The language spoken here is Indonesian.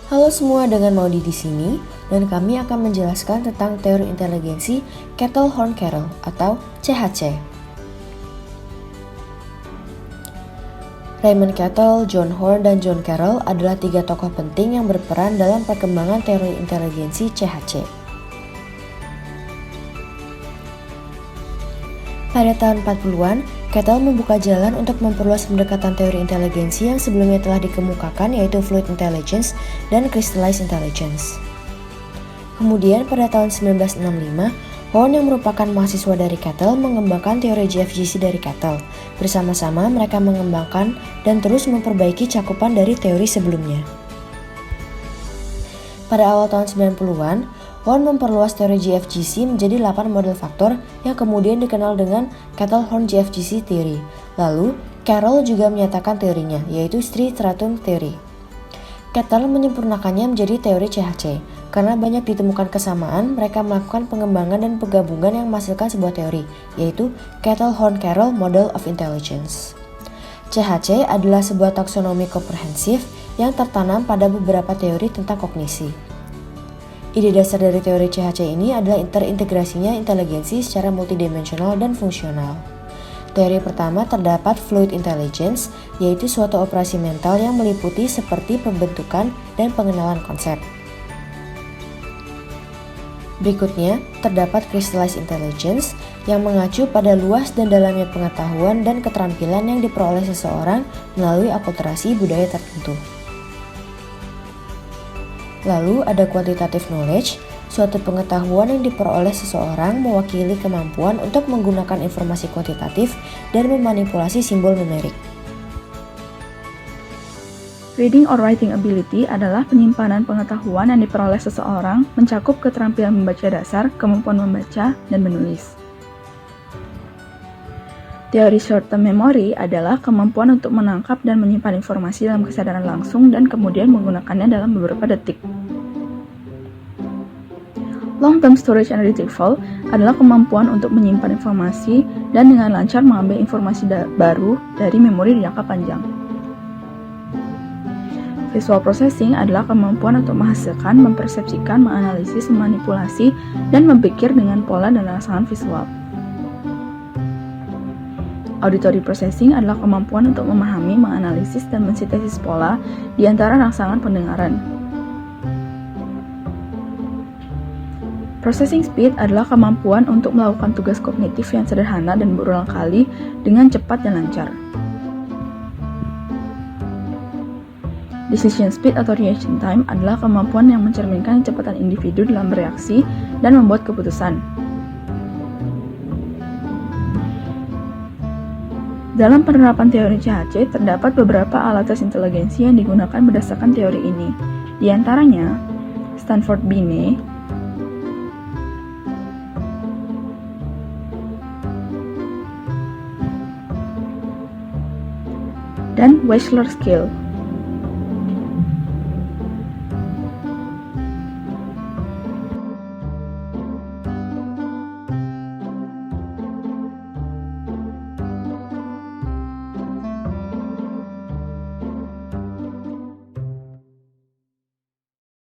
Halo semua, dengan Maudi di sini dan kami akan menjelaskan tentang teori inteligensi Kettle-Horn-Carroll atau CHC. Raymond Kettle, John Horn, dan John Carroll adalah tiga tokoh penting yang berperan dalam perkembangan teori inteligensi CHC. Pada tahun 40-an, Kettle membuka jalan untuk memperluas pendekatan teori inteligensi yang sebelumnya telah dikemukakan, yaitu Fluid Intelligence dan Crystallized Intelligence. Kemudian pada tahun 1965, Horn yang merupakan mahasiswa dari Kettle mengembangkan teori GFGC dari Kettle. Bersama-sama mereka mengembangkan dan terus memperbaiki cakupan dari teori sebelumnya. Pada awal tahun 90-an, Horn memperluas teori GFGC menjadi 8 model faktor yang kemudian dikenal dengan Kettle-Horn GFGC Theory. Lalu, Carroll juga menyatakan teorinya, yaitu Three-Stratum Theory. Kettle menyempurnakannya menjadi teori CHC. Karena banyak ditemukan kesamaan, mereka melakukan pengembangan dan penggabungan yang menghasilkan sebuah teori, yaitu Kettle-Horn-Carroll Model of Intelligence. CHC adalah sebuah taksonomi komprehensif yang tertanam pada beberapa teori tentang kognisi. Ide dasar dari teori CHC ini adalah terintegrasinya inteligensi secara multidimensional dan fungsional. Teori pertama terdapat Fluid Intelligence, yaitu suatu operasi mental yang meliputi seperti pembentukan dan pengenalan konsep. Berikutnya, terdapat Crystallized Intelligence yang mengacu pada luas dan dalamnya pengetahuan dan keterampilan yang diperoleh seseorang melalui akulturasi budaya tertentu. Lalu ada Quantitative Knowledge, suatu pengetahuan yang diperoleh seseorang mewakili kemampuan untuk menggunakan informasi kuantitatif dan memanipulasi simbol numerik. Reading or writing ability adalah penyimpanan pengetahuan yang diperoleh seseorang mencakup keterampilan membaca dasar, kemampuan membaca, dan menulis. Teori short-term memory adalah kemampuan untuk menangkap dan menyimpan informasi dalam kesadaran langsung dan kemudian menggunakannya dalam beberapa detik. Long-term storage and retrieval adalah kemampuan untuk menyimpan informasi dan dengan lancar mengambil informasi baru dari memori di jangka panjang. Visual processing adalah kemampuan untuk menghasilkan, mempersepsikan, menganalisis, memanipulasi, dan berpikir dengan pola dan rangsangan visual. Auditory processing adalah kemampuan untuk memahami, menganalisis, dan mensintesis pola di antara rangsangan pendengaran. Processing speed adalah kemampuan untuk melakukan tugas kognitif yang sederhana dan berulang kali dengan cepat dan lancar. Decision speed atau reaction time adalah kemampuan yang mencerminkan kecepatan individu dalam bereaksi dan membuat keputusan. Dalam penerapan teori CHC, terdapat beberapa alat tes inteligensi yang digunakan berdasarkan teori ini. Di antaranya, Stanford-Binet, dan Wechsler Scale.